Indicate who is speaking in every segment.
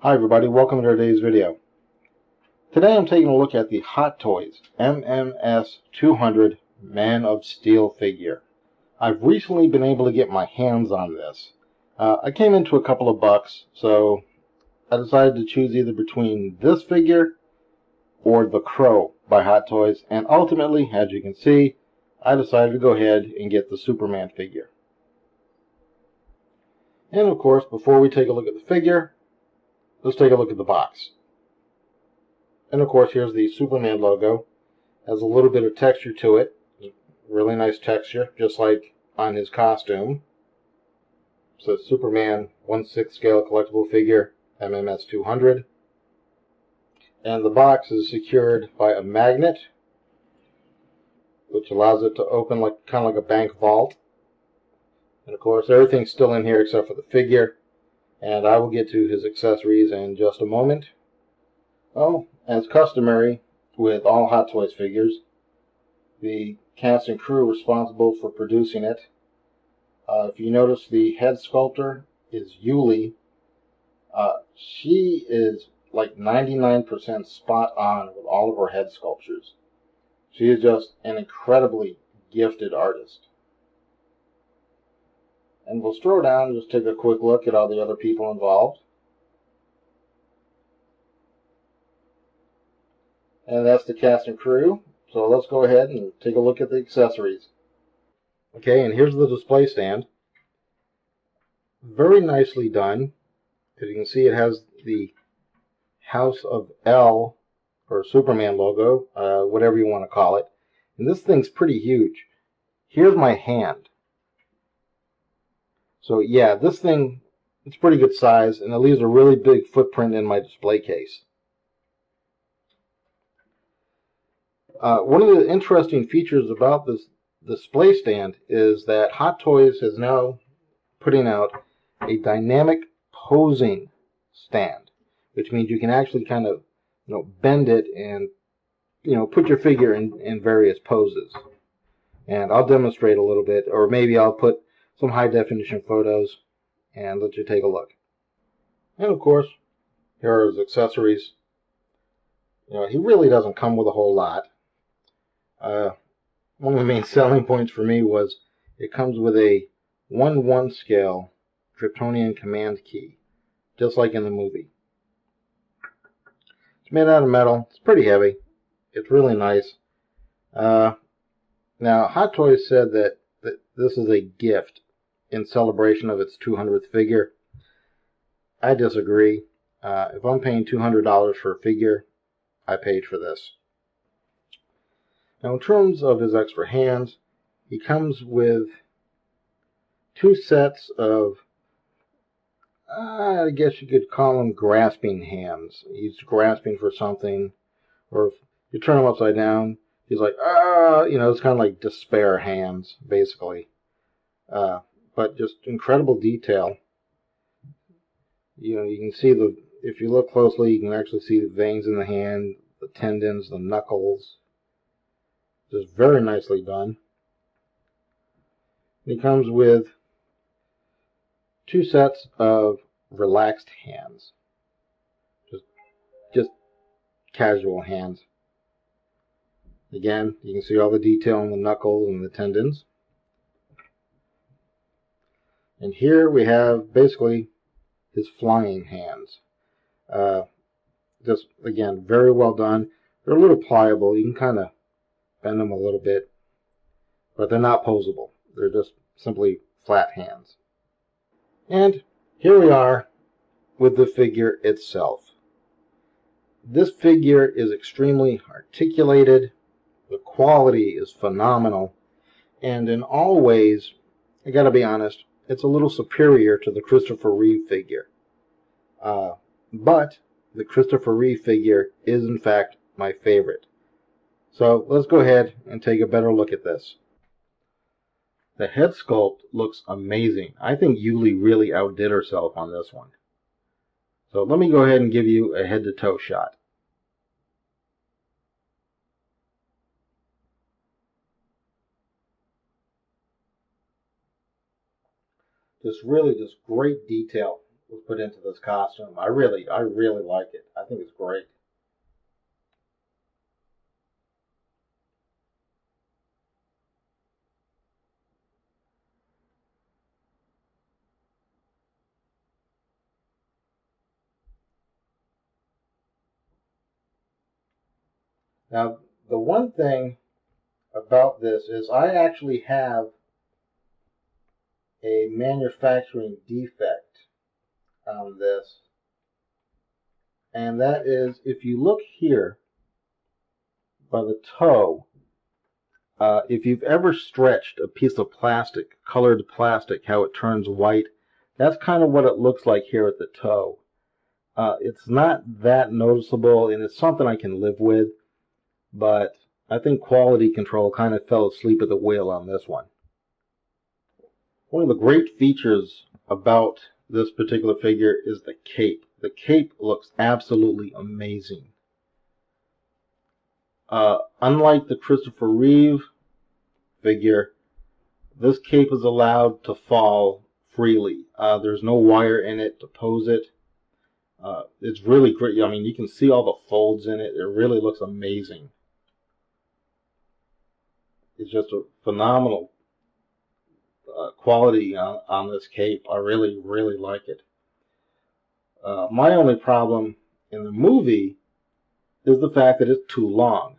Speaker 1: Hi everybody, welcome to today's video. Today I'm taking a look at the Hot Toys MMS 200 Man of Steel figure. I've recently been able to get my hands on this. I came into a couple of bucks, so I decided to choose either between this figure or the Crow by Hot Toys, and ultimately, as you can see, I decided to go ahead and get the Superman figure. And of course, before we take a look at the figure, let's take a look at the box. And of course, here's the Superman logo. Has a little bit of texture to it. Really nice texture, just like on his costume. So Superman 1/6 scale collectible figure, MMS 200. And the box is secured by a magnet, which allows it to open like kind of like a bank vault. And of course, everything's still in here except for the figure. And I will get to his accessories in just a moment. Oh, as customary with all Hot Toys figures, the cast and crew responsible for producing it. If you notice, the head sculptor is Yuli. She is like 99% spot on with all of her head sculptures. She is just an incredibly gifted artist. And we'll scroll down and just take a quick look at all the other people involved. And that's the cast and crew. So let's go ahead and take a look at the accessories. Okay, and here's the display stand. Very nicely done. As you can see, it has the House of L, or Superman logo, whatever you want to call it. And this thing's pretty huge. Here's my hand. So yeah, this thing, it's pretty good size, and it leaves a really big footprint in my display case. One of the interesting features about this display stand is that Hot Toys is now putting out a dynamic posing stand, which means you can actually kind of bend it and put your figure in various poses. And I'll demonstrate a little bit, or maybe I'll put some high definition photos and let you take a look. And of course, here are his accessories. He really doesn't come with a whole lot. One of the main selling points for me was it comes with a 1/1 scale Kryptonian command key, just like in the movie. It's made out of metal. It's pretty heavy. It's really nice. Now, Hot Toys said that this is a gift in celebration of its 200th figure. I disagree. If I'm paying $200 for a figure, I paid for this. Now, in terms of his extra hands, he comes with two sets of, I guess you could call them grasping hands. He's grasping for something, or if you turn him upside down, he's like, it's kind of like despair hands, basically. But just incredible detail. You can see if you look closely, you can actually see the veins in the hand, the tendons, the knuckles. Just very nicely done. He comes with two sets of relaxed hands. Just casual hands. Again, you can see all the detail on the knuckles and the tendons. And here we have basically his flying hands. Just, again, very well done. They're a little pliable. You can kind of bend them a little bit, but they're not posable. They're just simply flat hands. And here we are with the figure itself. This figure is extremely articulated. The quality is phenomenal. And in all ways, I gotta be honest, it's a little superior to the Christopher Reeve figure. But the Christopher Reeve figure is in fact my favorite. So let's go ahead and take a better look at this. The head sculpt looks amazing. I think Yuli really outdid herself on this one. So let me go ahead and give you a head-to-toe shot. Just really great detail. was put into this costume. I really like it. I think it's great. Now, the one thing about this is I actually have a manufacturing defect on this, and that is if you look here by the toe, if you've ever stretched a piece of plastic, colored plastic, how it turns white, that's kind of what it looks like here at the toe. It's not that noticeable, and it's something I can live with, but I think quality control kind of fell asleep at the wheel on this one. One of the great features about this particular figure is the cape. The cape looks absolutely amazing. Unlike the Christopher Reeve figure, this cape is allowed to fall freely. There's no wire in it to pose it. It's really great. I mean, you can see all the folds in it. It really looks amazing. It's just a phenomenal quality on this cape. I really like it. My only problem in the movie is the fact that it's too long.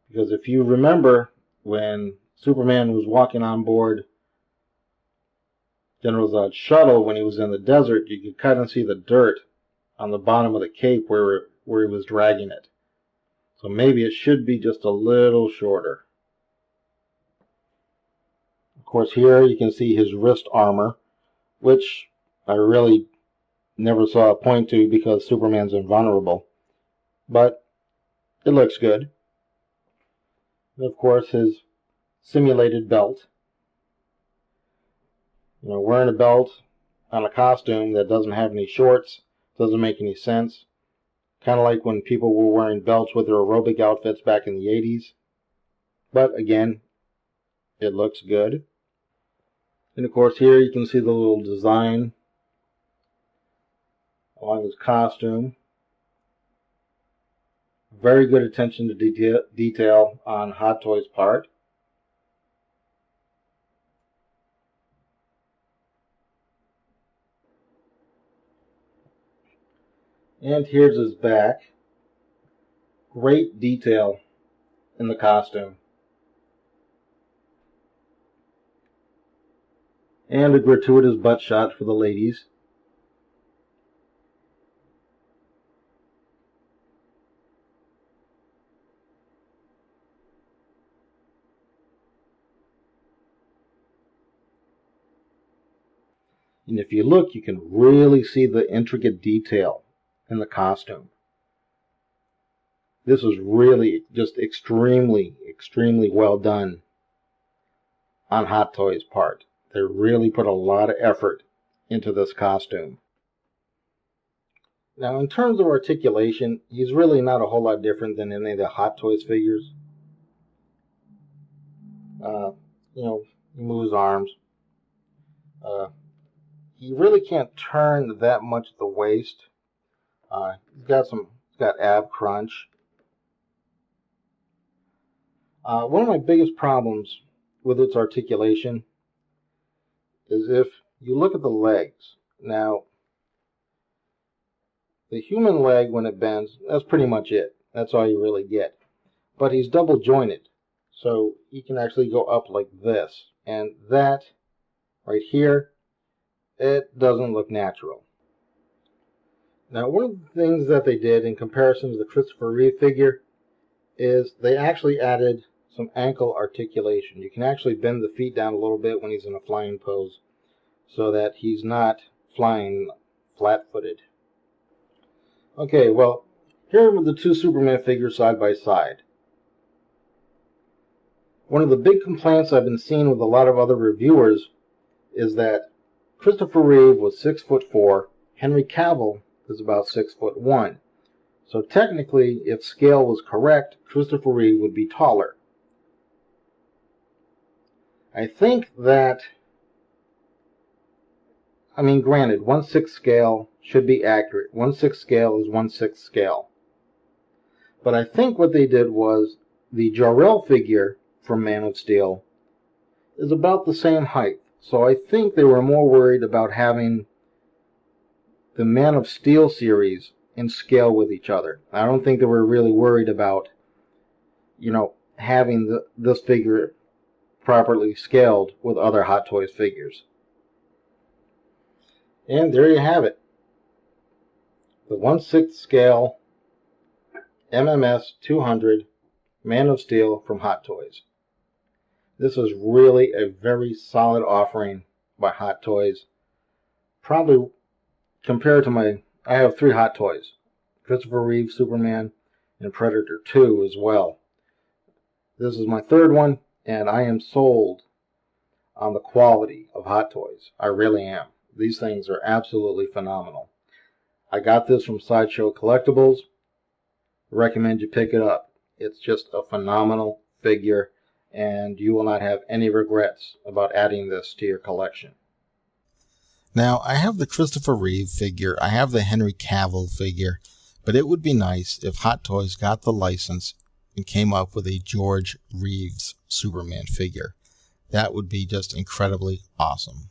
Speaker 1: Because if you remember when Superman was walking on board General Zod's shuttle when he was in the desert, you could kind of see the dirt on the bottom of the cape where he was dragging it. So maybe it should be just a little shorter. Of course, here you can see his wrist armor, which I really never saw a point to because Superman's invulnerable. But it looks good. And of course, his simulated belt. You know, wearing a belt on a costume that doesn't have any shorts doesn't make any sense. Kind of like when people were wearing belts with their aerobic outfits back in the 80s. But again, it looks good. And of course here you can see the little design along his costume. Very good attention to detail on Hot Toys' part. And here's his back. Great detail in the costume. And a gratuitous butt shot for the ladies. And if you look, you can really see the intricate detail in the costume. This was really just extremely well done on Hot Toys' part. They really put a lot of effort into this costume. Now, in terms of articulation, he's really not a whole lot different than any of the Hot Toys figures. You know, he moves arms. He really can't turn that much at the waist. He's got ab crunch. One of my biggest problems with its articulation is if you look at the legs. Now, the human leg, when it bends, that's pretty much it. That's all you really get. But he's double jointed, so he can actually go up like this. And that, right here, it doesn't look natural. Now, one of the things that they did in comparison to the Christopher Reeve figure is they actually added some ankle articulation. You can actually bend the feet down a little bit when he's in a flying pose so that he's not flying flat-footed. Okay, well, here are the two Superman figures side by side. One of the big complaints I've been seeing with a lot of other reviewers is that Christopher Reeve was 6'4", Henry Cavill is about 6'1". So technically, if scale was correct, Christopher Reeve would be taller. I think that I mean, granted, 1/6 scale should be accurate. 1/6 scale is 1/6 scale. But I think what they did was the Jor-El figure from Man of Steel is about the same height. So I think they were more worried about having the Man of Steel series in scale with each other. I don't think they were really worried about, having this figure properly scaled with other Hot Toys figures. And there you have it. The 1/6 scale MMS 200 Man of Steel from Hot Toys. This is really a very solid offering by Hot Toys. Probably compared to I have 3 Hot Toys. Christopher Reeve Superman and Predator 2 as well. This is my 3rd one, and I am sold on the quality of Hot Toys. I really am. These things are absolutely phenomenal. I got this from Sideshow Collectibles. Recommend you pick it up. It's just a phenomenal figure, and you will not have any regrets about adding this to your collection.
Speaker 2: Now, I have the Christopher Reeve figure, I have the Henry Cavill figure, but it would be nice if Hot Toys got the license and came up with a George Reeves Superman figure. That would be just incredibly awesome.